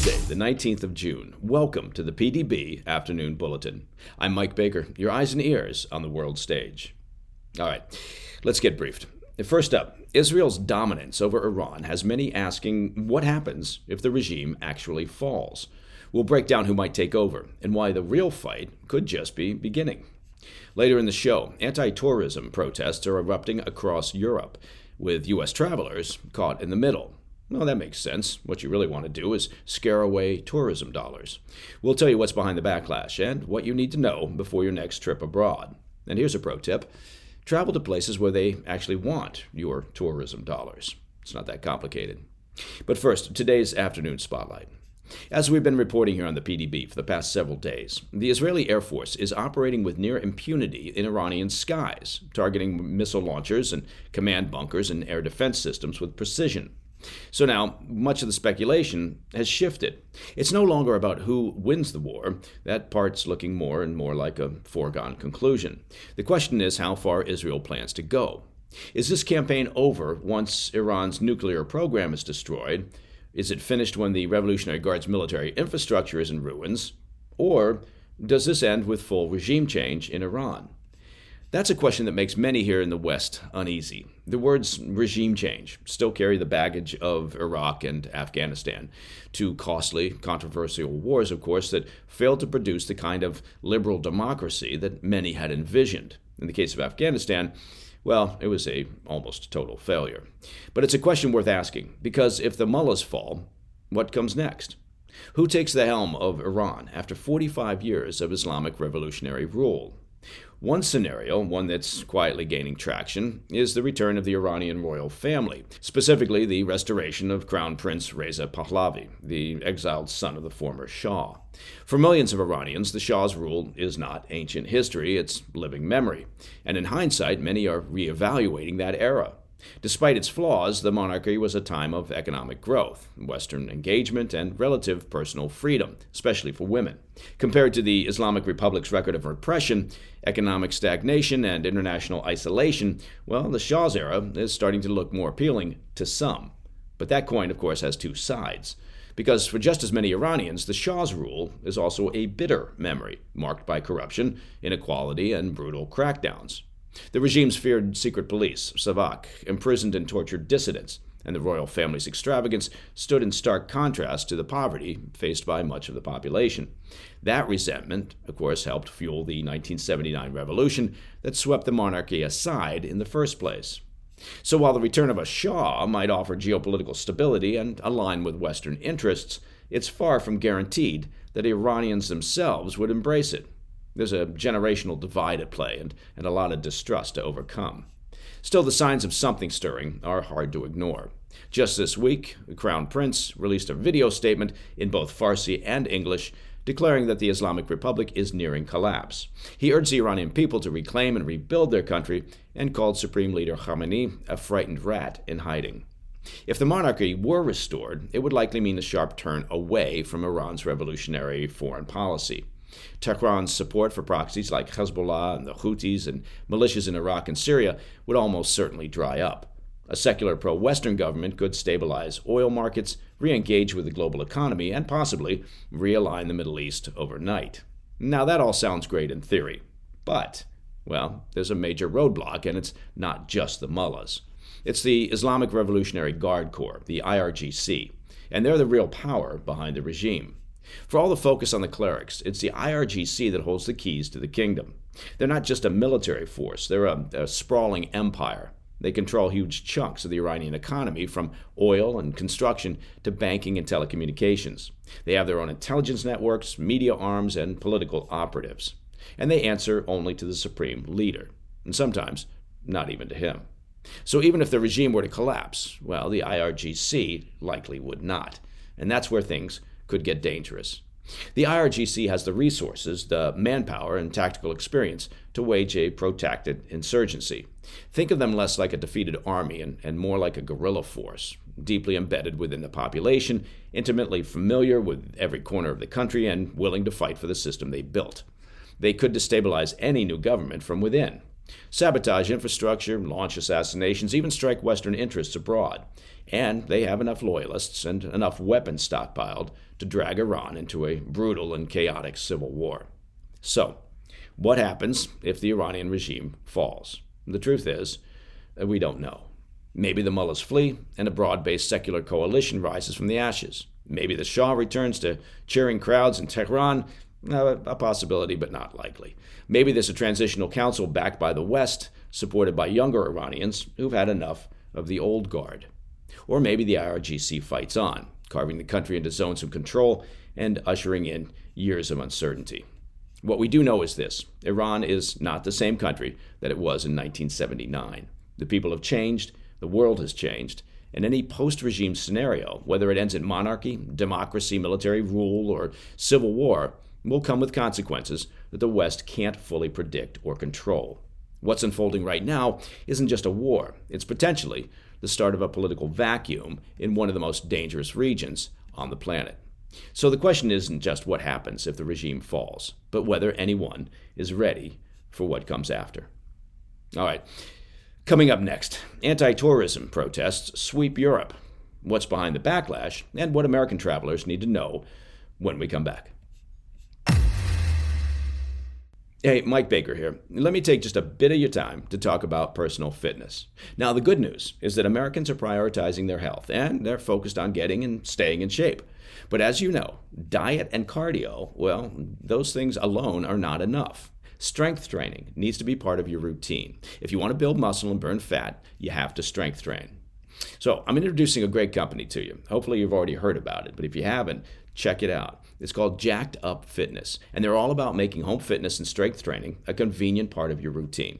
Tuesday, the 19th of June. Welcome to the PDB Afternoon Bulletin. I'm Mike Baker, your eyes and ears on the world stage. All right, let's get briefed. First up, Israel's dominance over Iran has many asking what happens if the regime actually falls. We'll break down who might take over and why the real fight could just be beginning. Later in the show, anti-tourism protests are erupting across Europe, with U.S. travelers caught in the middle. Well, that makes sense. What you really want to do is scare away tourism dollars. We'll tell you what's behind the backlash and what you need to know before your next trip abroad. And here's a pro tip. Travel to places where they actually want your tourism dollars. It's not that complicated. But first, today's afternoon spotlight. As we've been reporting here on the PDB for the past several days, the Israeli Air Force is operating with near impunity in Iranian skies, targeting missile launchers and command bunkers and air defense systems with precision. So now, much of the speculation has shifted. It's no longer about who wins the war. That part's looking more and more like a foregone conclusion. The question is how far Israel plans to go. Is this campaign over once Iran's nuclear program is destroyed? Is it finished when the Revolutionary Guard's military infrastructure is in ruins? Or does this end with full regime change in Iran? That's a question that makes many here in the West uneasy. The words regime change still carry the baggage of Iraq and Afghanistan, two costly, controversial wars, of course, that failed to produce the kind of liberal democracy that many had envisioned. In the case of Afghanistan, well, it was a almost total failure. But it's a question worth asking, because if the Mullahs fall, what comes next? Who takes the helm of Iran after 45 years of Islamic revolutionary rule? One scenario, one that's quietly gaining traction, is the return of the Iranian royal family, specifically the restoration of Crown Prince Reza Pahlavi, the exiled son of the former Shah. For millions of Iranians, the Shah's rule is not ancient history, it's living memory. And in hindsight, many are reevaluating that era. Despite its flaws, the monarchy was a time of economic growth, Western engagement, and relative personal freedom, especially for women. Compared to the Islamic Republic's record of repression, economic stagnation, and international isolation, well, the Shah's era is starting to look more appealing to some. But that coin, of course, has two sides. Because for just as many Iranians, the Shah's rule is also a bitter memory, marked by corruption, inequality, and brutal crackdowns. The regime's feared secret police, Savak, imprisoned and tortured dissidents, and the royal family's extravagance stood in stark contrast to the poverty faced by much of the population. That resentment, of course, helped fuel the 1979 revolution that swept the monarchy aside in the first place. So while the return of a Shah might offer geopolitical stability and align with Western interests, it's far from guaranteed that Iranians themselves would embrace it. There's a generational divide at play and a lot of distrust to overcome. Still, the signs of something stirring are hard to ignore. Just this week, the Crown Prince released a video statement in both Farsi and English declaring that the Islamic Republic is nearing collapse. He urged the Iranian people to reclaim and rebuild their country and called Supreme Leader Khamenei a frightened rat in hiding. If the monarchy were restored, it would likely mean a sharp turn away from Iran's revolutionary foreign policy. Tehran's support for proxies like Hezbollah and the Houthis and militias in Iraq and Syria would almost certainly dry up. A secular pro-Western government could stabilize oil markets, re-engage with the global economy, and possibly realign the Middle East overnight. Now, that all sounds great in theory, but, well, there's a major roadblock, and it's not just the mullahs. It's the Islamic Revolutionary Guard Corps, the IRGC, and they're the real power behind the regime. For all the focus on the clerics, it's the IRGC that holds the keys to the kingdom. They're not just a military force, they're a sprawling empire. They control huge chunks of the Iranian economy, from oil and construction to banking and telecommunications. They have their own intelligence networks, media arms, and political operatives. And they answer only to the supreme leader, and sometimes not even to him. So even if the regime were to collapse, well, the IRGC likely would not. And that's where things could get dangerous. The IRGC has the resources, the manpower, and tactical experience to wage a protracted insurgency. Think of them less like a defeated army and more like a guerrilla force, deeply embedded within the population, intimately familiar with every corner of the country, and willing to fight for the system they built. They could destabilize any new government from within. sabotage infrastructure, launch assassinations, even strike Western interests abroad. And they have enough loyalists and enough weapons stockpiled to drag Iran into a brutal and chaotic civil war. So, what happens if the Iranian regime falls? The truth is, we don't know. Maybe the mullahs flee and a broad-based secular coalition rises from the ashes. Maybe the Shah returns to cheering crowds in Tehran, a possibility but not likely. Maybe there's a transitional council backed by the West, supported by younger Iranians who've had enough of the old guard. Or maybe the IRGC fights on, carving the country into zones of control and ushering in years of uncertainty. What we do know is this: Iran is not the same country that it was in 1979. The people have changed, the world has changed, and any post-regime scenario, whether it ends in monarchy, democracy, military rule, or civil war, will come with consequences that the West can't fully predict or control. What's unfolding right now isn't just a war. It's potentially the start of a political vacuum in one of the most dangerous regions on the planet. So the question isn't just what happens if the regime falls, but whether anyone is ready for what comes after. All right, coming up next, anti-tourism protests sweep Europe. What's behind the backlash, and what American travelers need to know when we come back. Hey, Mike Baker here. Let me take just a bit of your time to talk about personal fitness. Now, the good news is that Americans are prioritizing their health, and they're focused on getting and staying in shape. But as you know, diet and cardio, well, those things alone are not enough. Strength training needs to be part of your routine. If you want to build muscle and burn fat, you have to strength train. So I'm introducing a great company to you. Hopefully you've already heard about it, but if you haven't, check it out. It's called Jacked Up Fitness, and they're all about making home fitness and strength training a convenient part of your routine.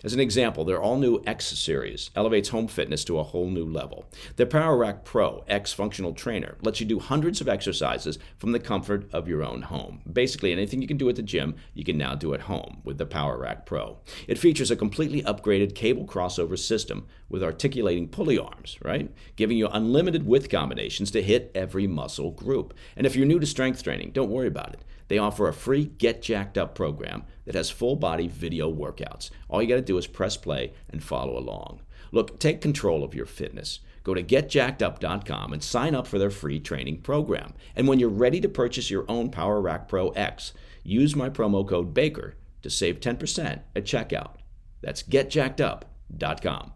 As an example, their all-new X series elevates home fitness to a whole new level. Their Power Rack Pro X functional trainer lets you do hundreds of exercises from the comfort of your own home. Basically, anything you can do at the gym, you can now do at home with the Power Rack Pro. It features a completely upgraded cable crossover system with articulating pulley arms, right? Giving you unlimited width combinations to hit every muscle group. And if you're new to strength training, don't worry about it. They offer a free Get Jacked Up program that has full-body video workouts. All you got to do is press play and follow along. Look, take control of your fitness. Go to getjackedup.com and sign up for their free training program. And when you're ready to purchase your own Power Rack Pro X, use my promo code BAKER to save 10% at checkout. That's getjackedup.com.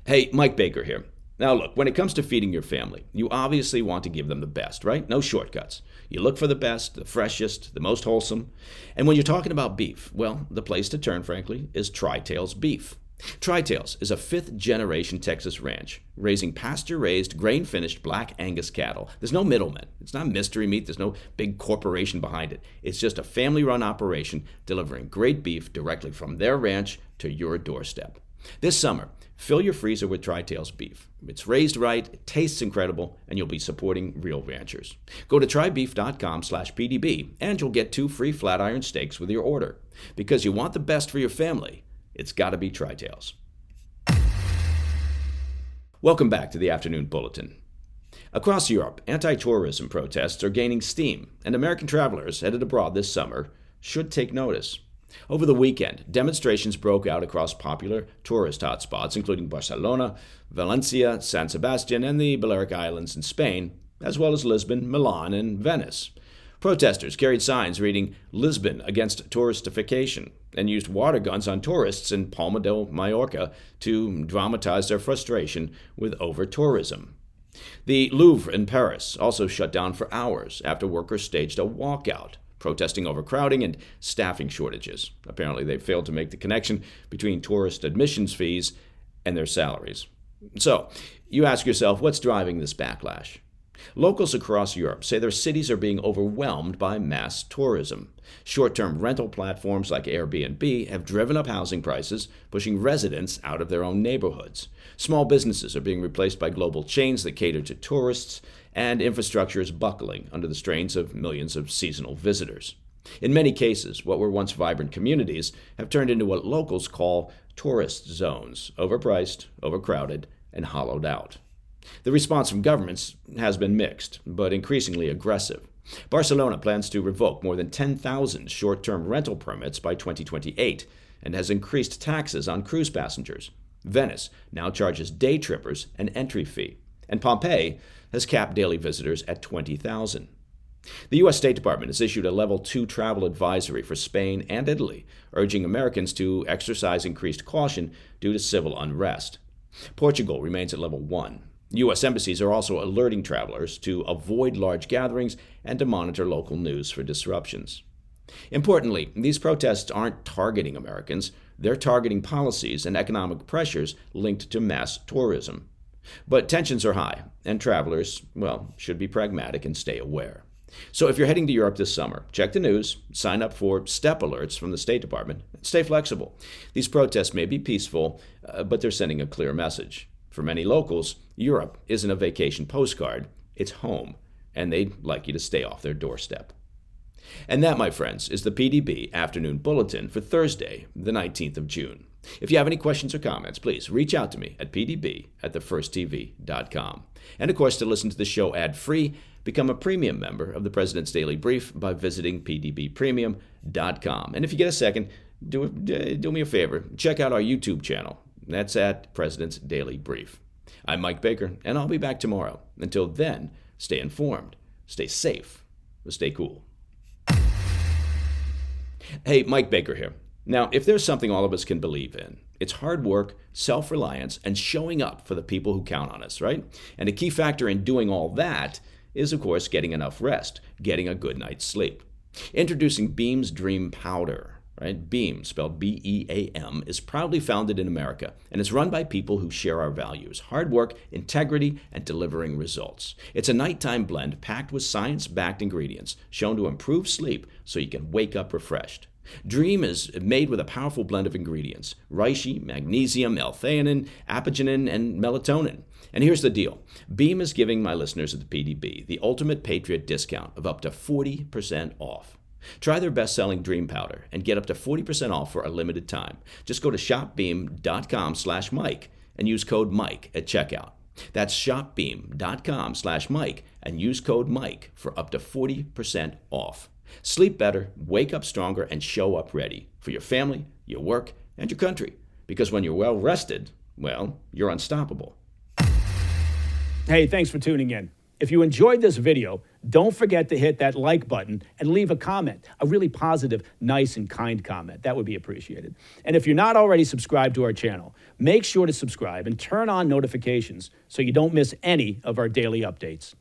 Hey, Mike Baker here. Now look, when it comes to feeding your family, you obviously want to give them the best, right? No shortcuts. You look for the best, the freshest, the most wholesome. And when you're talking about beef, well, the place to turn, frankly, is Tri-Tails Beef. Tri-Tails is a fifth-generation Texas ranch, raising pasture-raised, grain-finished black Angus cattle. There's no middlemen. It's not mystery meat. There's no big corporation behind it. It's just a family-run operation delivering great beef directly from their ranch to your doorstep. This summer, fill your freezer with Tri-Tails beef. It's raised right, it tastes incredible, and you'll be supporting real ranchers. Go to trybeef.com/PDB, and you'll get 2 free flat iron steaks with your order. Because you want the best for your family, it's got to be Tri-Tails. Welcome back to the Afternoon Bulletin. Across Europe, anti-tourism protests are gaining steam, and American travelers headed abroad this summer should take notice. Over the weekend, demonstrations broke out across popular tourist hotspots, including Barcelona, Valencia, San Sebastian, and the Balearic Islands in Spain, as well as Lisbon, Milan, and Venice. Protesters carried signs reading "Lisbon against touristification" and used water guns on tourists in Palma de Mallorca to dramatize their frustration with over-tourism. The Louvre in Paris also shut down for hours after workers staged a walkout, protesting overcrowding and staffing shortages. Apparently, they failed to make the connection between tourist admissions fees and their salaries. So, you ask yourself, what's driving this backlash? Locals across Europe say their cities are being overwhelmed by mass tourism. Short-term rental platforms like Airbnb have driven up housing prices, pushing residents out of their own neighborhoods. Small businesses are being replaced by global chains that cater to tourists, and infrastructure is buckling under the strains of millions of seasonal visitors. In many cases, what were once vibrant communities have turned into what locals call tourist zones, overpriced, overcrowded, and hollowed out. The response from governments has been mixed, but increasingly aggressive. Barcelona plans to revoke more than 10,000 short-term rental permits by 2028, and has increased taxes on cruise passengers. Venice now charges day trippers an entry fee, and Pompeii has capped daily visitors at 20,000. The U.S. State Department has issued a Level 2 travel advisory for Spain and Italy, urging Americans to exercise increased caution due to civil unrest. Portugal remains at Level 1. U.S. embassies are also alerting travelers to avoid large gatherings and to monitor local news for disruptions. Importantly, these protests aren't targeting Americans. They're targeting policies and economic pressures linked to mass tourism. But tensions are high, and travelers, well, should be pragmatic and stay aware. So if you're heading to Europe this summer, check the news, sign up for step alerts from the State Department, and stay flexible. These protests may be peaceful, but they're sending a clear message. For many locals, Europe isn't a vacation postcard, it's home, and they'd like you to stay off their doorstep. And that, my friends, is the PDB Afternoon Bulletin for Thursday, the 19th of June. If you have any questions or comments, please reach out to me at pdb@thefirsttv.com. And of course, to listen to the show ad-free, become a premium member of the President's Daily Brief by visiting pdbpremium.com. And if you get a second, do me a favor, check out our YouTube channel. That's at President's Daily Brief. I'm Mike Baker, and I'll be back tomorrow. Until then, stay informed, stay safe, stay cool. Hey, Mike Baker here. Now, if there's something all of us can believe in, it's hard work, self-reliance, and showing up for the people who count on us, right? And a key factor in doing all that is, of course, getting enough rest, getting a good night's sleep. Introducing Beam's Dream Powder, right? Beam, spelled B-E-A-M, is proudly founded in America, and it's run by people who share our values: hard work, integrity, and delivering results. It's a nighttime blend packed with science-backed ingredients shown to improve sleep so you can wake up refreshed. Dream is made with a powerful blend of ingredients: reishi, magnesium, L-theanine, apigenin, and melatonin. And here's the deal. Beam is giving my listeners at the PDB the ultimate Patriot discount of up to 40% off. Try their best-selling Dream Powder and get up to 40% off for a limited time. Just go to shopbeam.com/Mike and use code Mike at checkout. That's shopbeam.com/Mike and use code Mike for up to 40% off. Sleep better, wake up stronger, and show up ready for your family, your work, and your country. Because when you're well rested, well, you're unstoppable. Hey, thanks for tuning in. If you enjoyed this video, don't forget to hit that like button and leave a comment, a really positive, nice, and kind comment. That would be appreciated. And if you're not already subscribed to our channel, make sure to subscribe and turn on notifications so you don't miss any of our daily updates.